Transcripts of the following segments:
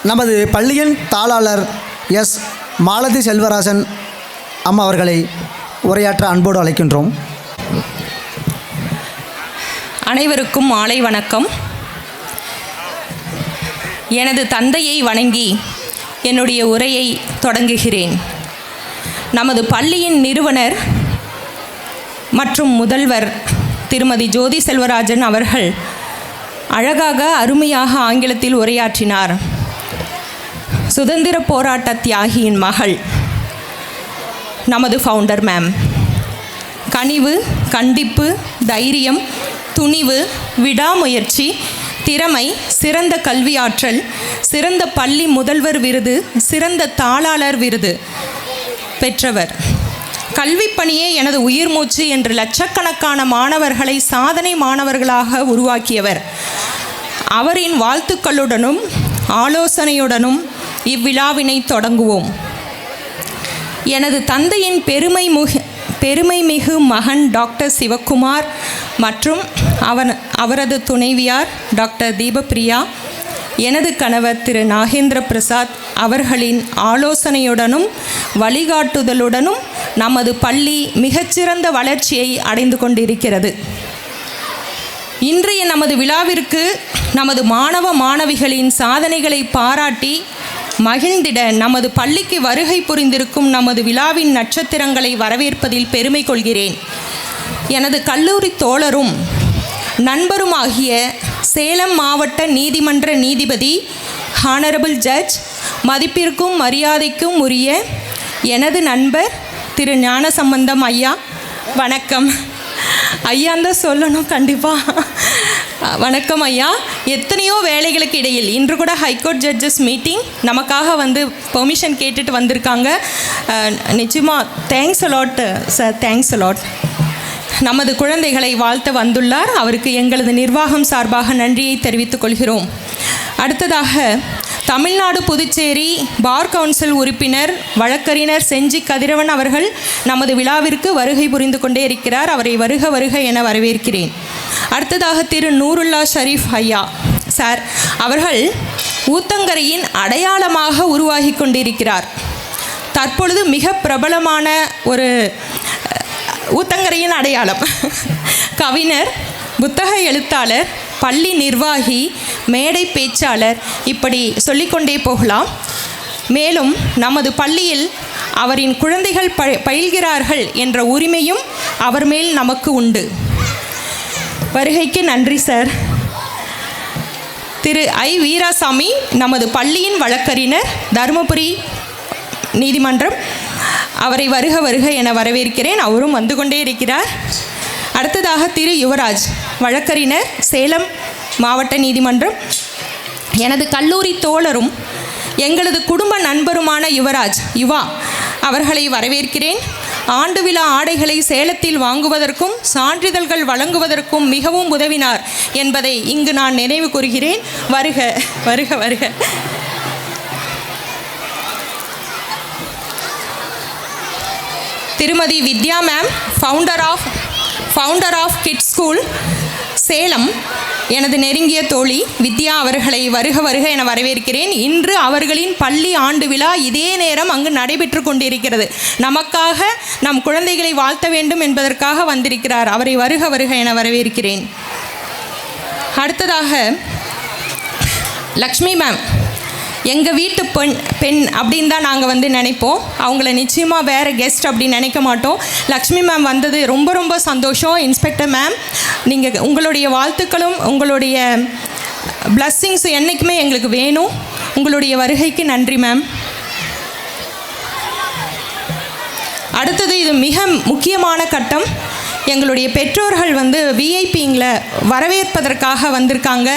நமது பள்ளியின் தாளாளர் எஸ் மாலதி செல்வராஜன் அம்மா அவர்களை உரையாற்ற அன்போடு அழைக்கின்றோம். அனைவருக்கும் மாலை வணக்கம். எனது தந்தையை வணங்கி என்னுடைய உரையை தொடங்குகிறேன். நமது பள்ளியின் நிறுவனர் மற்றும் முதல்வர் திருமதி ஜோதி செல்வராஜன் அவர்கள் அழகாக அருமையாக ஆங்கிலத்தில் உரையாற்றினார். சுதந்திர போராட்ட தியாகியின் மகள் நமது ஃபவுண்டர் மேம். கனிவு, கண்டிப்பு, தைரியம், துணிவு, விடாமுயற்சி, திறமை, சிறந்த கல்வியாற்றல், சிறந்த பள்ளி முதல்வர் விருது, சிறந்த தாளாளர் விருது பெற்றவர். கல்வி பணியே எனது உயிர் மூச்சு என்று லட்சக்கணக்கான மாணவர்களை சாதனை மாணவர்களாக உருவாக்கியவர். அவரின் வாழ்த்துக்களுடனும் ஆலோசனையுடனும் இவ்விழாவினை தொடங்குவோம். எனது தந்தையின் பெருமைமிகு மகன் டாக்டர் சிவக்குமார் மற்றும் அவரது துணைவியார் டாக்டர் தீபப்பிரியா, எனது கணவர் திரு நாகேந்திர பிரசாத் அவர்களின் ஆலோசனையுடனும் வழிகாட்டுதலுடனும் நமது பள்ளி மிகச்சிறந்த வளர்ச்சியை அடைந்து கொண்டிருக்கிறது. இன்றைய நமது விழாவிற்கு நமது மாணவ மாணவிகளின் சாதனைகளை பாராட்டி மகிழ்ந்திட நமது பள்ளிக்கு வருகை புரிந்திருக்கும் நமது விழாவின் நட்சத்திரங்களை வரவேற்பதில் பெருமை கொள்கிறேன். எனது கல்லூரி தோழரும் நண்பருமாகிய சேலம் மாவட்ட நீதிமன்ற நீதிபதி, ஹானரபிள் ஜட்ஜ், மதிப்பிற்கும் மரியாதைக்கும் உரிய எனது நண்பர் திரு ஞானசம்பந்தம் ஐயா, வணக்கம். ஐயாந்தான் சொல்லணும் கண்டிப்பாக. வணக்கம் ஐயா. எத்தனையோ வேலைகளுக்கு இடையில் இன்று கூட ஹைகோர்ட் ஜட்ஜஸ் மீட்டிங் நமக்காக வந்து பெர்மிஷன் கேட்டுட்டு வந்திருக்காங்க. நிச்சயமாக thanks a lot sir, thanks a lot. நமது குழந்தைகளை வாழ்த்த வந்துள்ளார். அவருக்கு எங்களது நிர்வாகம் சார்பாக நன்றியை தெரிவித்துக் கொள்கிறோம். அடுத்ததாக தமிழ்நாடு புதுச்சேரி பார் கவுன்சில் உறுப்பினர் வழக்கறிஞர் செஞ்சி கதிரவன் அவர்கள் நமது விழாவிற்கு வருகை புரிந்து கொண்டே இருக்கிறார். அவரை வருக வருக என வரவேற்கிறேன். அடுத்ததாக திரு நூருல்லா ஷரீஃப் ஐயா சார் அவர்கள் ஊத்தங்கரையின் அடையாளமாக உருவாகி கொண்டிருக்கிறார். தற்பொழுது மிக பிரபலமான ஒரு ஊத்தங்கரையின் அடையாளம். கவிஞர், புத்தக எழுத்தாளர், பள்ளி நிர்வாகி, மேடை பேச்சாளர், இப்படி சொல்லிக்கொண்டே போகலாம். மேலும் நமது பள்ளியில் அவரின் குழந்தைகள் பயில்கிறார்கள் என்ற உரிமையும் அவர் மேல் நமக்கு உண்டு. வருகைக்கு நன்றி சார். திரு ஐ வீராசாமி நமது பள்ளியின் வழக்கறிஞர், தருமபுரி நீதிமன்றம், அவரை வருக வருக என வரவேற்கிறேன். அவரும் வந்து கொண்டே இருக்கிறார். அடுத்ததாக திரு யுவராஜ் வழக்கறிஞர், சேலம் மாவட்ட நீதிமன்றம், எனது கல்லூரி தோழரும் எங்களது குடும்ப நண்பருமான யுவா அவர்களை வரவேற்கிறேன். ஆண்டு விழா ஆடைகளை சேலத்தில் வாங்குவதற்கும் சான்றிதழ்கள் வழங்குவதற்கும் மிகவும் உதவினார் என்பதை இங்கு நான் நினைவு கூறுகிறேன். வருக வருக வருக. திருமதி Vidya ma'am, founder of kids school Salem, எனது நெருங்கிய தோழி வித்யா அவர்களை வருக வருக என வரவேற்கிறேன். இன்று அவர்களின் பள்ளி ஆண்டு விழா இதே நேரம் அங்கு நடைபெற்று கொண்டிருக்கிறது. நமக்காக நம் குழந்தைகளை வாழ்த்த வேண்டும் என்பதற்காக வந்திருக்கிறார். அவரை வருக வருக என வரவேற்கிறேன். அடுத்ததாக லக்ஷ்மி மேம், எங்கள் வீட்டு பெண் அப்படின்னு தான் நாங்கள் வந்து நினைப்போம். அவங்கள நிச்சயமாக வேறு கெஸ்ட் அப்படின்னு நினைக்க மாட்டோம். லக்ஷ்மி மேம் வந்தது ரொம்ப ரொம்ப சந்தோஷம். இன்ஸ்பெக்டர் மேம், நீங்கள் உங்களுடைய வாழ்த்துக்களும் உங்களுடைய பிளஸ்ஸிங்ஸ் என்றைக்குமே எங்களுக்கு வேணும். உங்களுடைய வருகைக்கு நன்றி மேம். அடுத்தது இது மிக முக்கியமான கட்டம். எங்களுடைய பெற்றோர்கள் வந்து விஐபிங்களை வரவேற்பதற்காக வந்திருக்காங்க.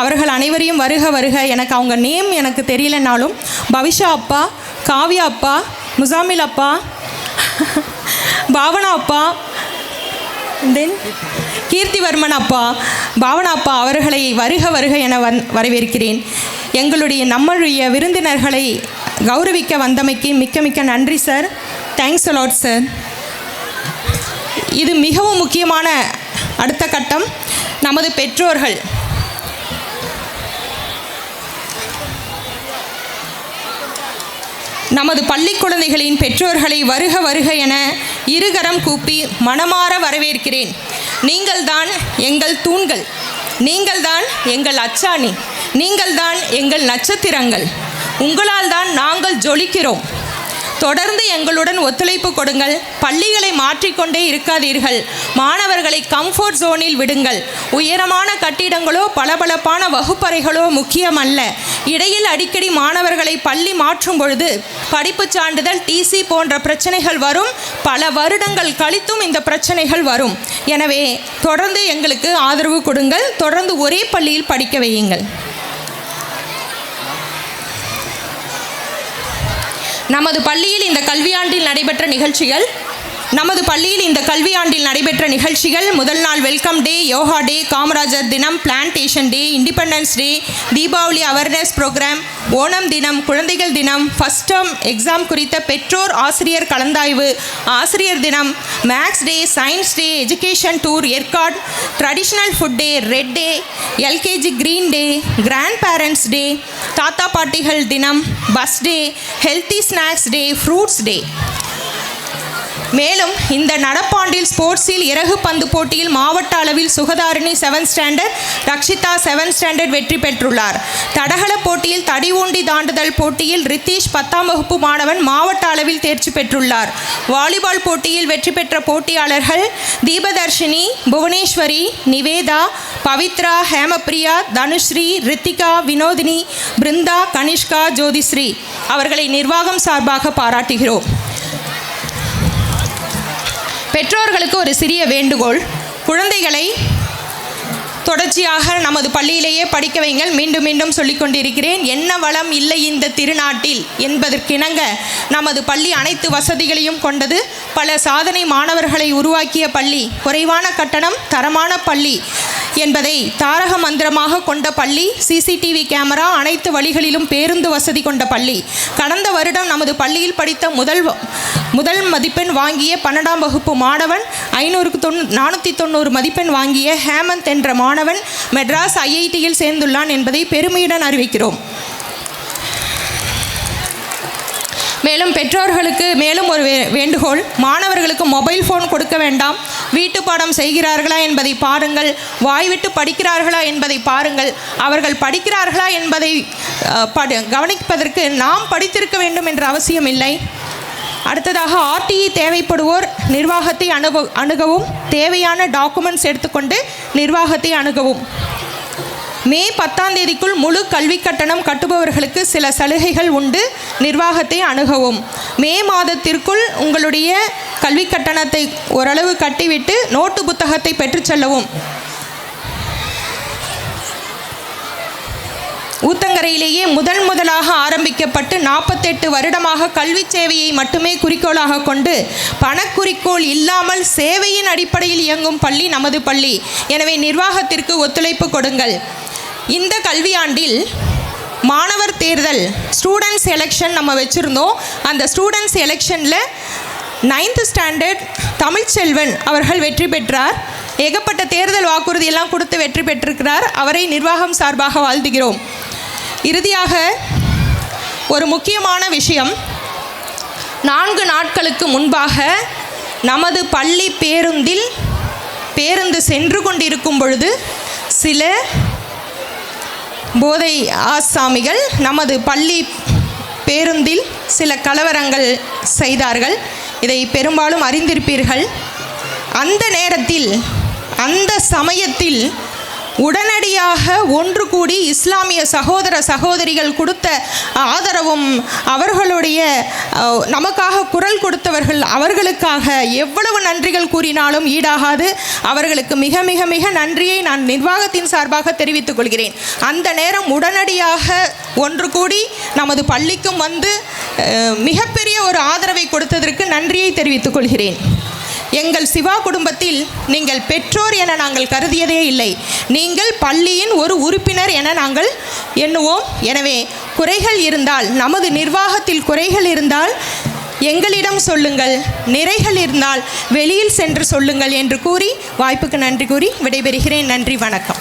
அவர்கள் அனைவரையும் வருக வருக. எனக்கு அவங்க நேம் எனக்கு தெரியலனாலும் பவிஷா அப்பா, காவ்யா அப்பா, முசாமில் அப்பா, பாவனா அப்பா, தென் கீர்த்திவர்மன் அப்பா, பாவனா அப்பா அவர்களை வருக வருக என வரவேற்கிறேன். நம்மளுடைய விருந்தினர்களை கௌரவிக்க வந்தமைக்கு மிக்க மிக்க நன்றி சார். Thanks a lot sir. இது மிகவும் முக்கியமான அடுத்த கட்டம். நமது பெற்றோர்கள் நமது பள்ளி குழந்தைகளின் பெற்றோர்களை வருக வருக என இருகரம் கூப்பி மனமாற வரவேற்கிறேன். நீங்கள்தான் எங்கள் தூண்கள், நீங்கள்தான் எங்கள் அச்சாணி, நீங்கள்தான் எங்கள் நட்சத்திரங்கள். உங்களால் தான் நாங்கள் ஜொலிக்கிறோம். தொடர்ந்து எங்களுடன் ஒத்துழைப்பு கொடுங்கள். பள்ளிகளை மாற்றிக்கொண்டே இருக்காதீர்கள். மாணவர்களை கம்ஃபர்ட் ஜோனில் விடுங்கள். உயரமான கட்டிடங்களோ பளபளப்பான வகுப்பறைகளோ முக்கியமல்ல. இடையில் அடிக்கடி மாணவர்களை பள்ளி மாற்றும் பொழுது படிப்பு சான்றிதழ், டிசி போன்ற பிரச்சனைகள் வரும். பல வருடங்கள் கழித்தும் இந்த பிரச்சனைகள் வரும். எனவே தொடர்ந்து எங்களுக்கு ஆதரவு கொடுங்கள். தொடர்ந்து ஒரே பள்ளியில் படிக்க வையுங்கள். நமது பள்ளியில் இந்த கல்வியாண்டில் நடைபெற்ற நிகழ்ச்சிகள் முதல் நாள் welcome day, yoga day, Kamarajar தினம், plantation day, independence day, Deepavali awareness programme, Onam தினம், குழந்தைகள் தினம், ஃபஸ்ட் டேர்ம் எக்ஸாம் குறித்த பெற்றோர் ஆசிரியர் கலந்தாய்வு, ஆசிரியர் தினம், maths day, science day, education tour, Yercaud, traditional food day, red day, LKG green day, grand parents day, தாத்தா பாட்டிகள் தினம், bus day, healthy snacks day, fruits day. மேலும் இந்த நடப்பாண்டில் ஸ்போர்ட்ஸில் இறகு பந்து போட்டியில் மாவட்ட அளவில் சுகதாரிணி 7th standard, Rakshitha 7th standard வெற்றி பெற்றுள்ளார். தடகள போட்டியில் தடி ஊண்டி தாண்டுதல் போட்டியில் ரித்தீஷ் 10ஆம் வகுப்பு மாணவன் மாவட்ட அளவில் தேர்ச்சி பெற்றுள்ளார். வாலிபால் போட்டியில் வெற்றி பெற்ற போட்டியாளர்கள் தீபதர்ஷினி, புவனேஸ்வரி, நிவேதா, பவித்ரா, ஹேமப்ரியா, தனுஸ்ரீ, ரித்திகா, வினோதினி, பிருந்தா, கனிஷ்கா, ஜோதிஸ்ரீ. அவர்களை நிர்வாகம் சார்பாக பாராட்டுகிறோம். பெற்றோர்களுக்கு ஒரு சிறிய வேண்டுகோள். குழந்தைகளை தொடர்ச்சியாக நமது பள்ளியிலேயே படிக்க வைங்கள். மீண்டும் மீண்டும் சொல்லிக் கொண்டிருக்கிறேன். என்ன வளம் இல்லை இந்த திருநாட்டில் என்பதற்கிணங்க நமது பள்ளி அனைத்து வசதிகளையும் கொண்டது. பல சாதனை மாணவர்களை உருவாக்கிய பள்ளி, குறைவான கட்டணம், தரமான பள்ளி என்பதை தாரக மந்திரமாக கொண்ட பள்ளி. சிசிடிவி கேமரா, அனைத்து வழிகளிலும் பேருந்து வசதி கொண்ட பள்ளி. கடந்த வருடம் நமது பள்ளியில் படித்த முதல் மதிப்பெண் வாங்கிய 12ஆம் வகுப்பு மாணவன், 490 மதிப்பெண் வாங்கிய ஹேமந்த் என்ற மாணவன் மெட்ராஸ் ஐஐடியில் சேர்ந்துள்ளான் என்பதை பெருமையுடன் அறிவிக்கிறோம். மேலும் பெற்றோர்களுக்கு மேலும் ஒரு வேண்டுகோள். மாணவர்களுக்கு மொபைல் ஃபோன் கொடுக்க வேண்டாம். வீட்டு பாடம் செய்கிறார்களா என்பதை பாருங்கள். வாய்விட்டு படிக்கிறார்களா என்பதை பாருங்கள். அவர்கள் படிக்கிறார்களா என்பதை கவனிப்பதற்கு நாம் படித்திருக்க வேண்டும் என்ற அவசியம் இல்லை. அடுத்ததாக ஆர்டிஇ தேவைப்படுவோர் நிர்வாகத்தை அணுகவும். தேவையான டாக்குமெண்ட்ஸ் எடுத்துக்கொண்டு நிர்வாகத்தை அணுகவும். மே 10ஆம் தேதிக்குள் முழு கல்வி கட்டணம் கட்டுபவர்களுக்கு சில சலுகைகள் உண்டு. நிர்வாகத்தை அணுகவும். மே மாதத்திற்குள் உங்களுடைய கல்வி கட்டணத்தை ஓரளவு கட்டிவிட்டு நோட்டு புத்தகத்தை பெற்றுச் செல்லவும். ஊத்தங்கரையிலேயே முதலாக ஆரம்பிக்கப்பட்டு 48 வருடமாக கல்வி சேவையை மட்டுமே குறிக்கோளாக கொண்டு பணக்குறிக்கோள் இல்லாமல் சேவையின் அடிப்படையில் இயங்கும் பள்ளி நமது பள்ளி. எனவே நிர்வாகத்திற்கு ஒத்துழைப்பு கொடுங்கள். இந்த கல்வியாண்டில் மாணவர் தேர்தல் ஸ்டூடெண்ட்ஸ் எலெக்ஷன் நம்ம வச்சுருந்தோம். அந்த ஸ்டூடெண்ட்ஸ் எலெக்ஷனில் 9th ஸ்டாண்டர்ட் தமிழ்ச்செல்வன் அவர்கள் வெற்றி பெற்றார். ஏகப்பட்ட தேர்தல் வாக்குறுதியெல்லாம் கொடுத்து வெற்றி பெற்றிருக்கிறார். அவரை நிர்வாகம் சார்பாக வாழ்த்துகிறோம். இறுதியாக ஒரு முக்கியமான விஷயம். 4 நாட்களுக்கு முன்பாக நமது பள்ளி பேருந்து சென்று கொண்டிருக்கும் பொழுது சில போதை ஆசாமிகள் நமது பள்ளி பேருந்தில் சில கலவரங்கள் செய்தார்கள். இதை பெரும்பாலும் அறிந்திருப்பீர்கள். அந்த நேரத்தில், அந்த சமயத்தில் உடனடியாக ஒன்று கூடி இஸ்லாமிய சகோதர சகோதரிகள் கொடுத்த ஆதரவும், அவர்களுடைய நமக்காக குரல் கொடுத்தவர்கள், அவர்களுக்காக எவ்வளவு நன்றிகள் கூறினாலும் ஈடாகாது. அவர்களுக்கு மிக மிக மிக நன்றியை நான் நிர்வாகத்தின் சார்பாக தெரிவித்துக் கொள்கிறேன். அந்த நேரம் உடனடியாக ஒன்று கூடி நமது பள்ளிக்கும் வந்து மிகப்பெரிய ஒரு ஆதரவை கொடுத்ததற்கு நன்றியை தெரிவித்துக் கொள்கிறேன். எங்கள் சிவா குடும்பத்தில் நீங்கள் பெற்றோர் என நாங்கள் கருதியதே இல்லை. நீங்கள் பள்ளியின் ஒரு உறுப்பினர் என நாங்கள் எண்ணுவோம். எனவே குறைகள் இருந்தால், நமது நிர்வாகத்தில் குறைகள் இருந்தால் எங்களிடம் சொல்லுங்கள், நிறைகள் இருந்தால் வெளியில் சென்று சொல்லுங்கள் என்று கூறி வாய்ப்புக்கு நன்றி கூறி விடைபெறுகிறேன். நன்றி, வணக்கம்.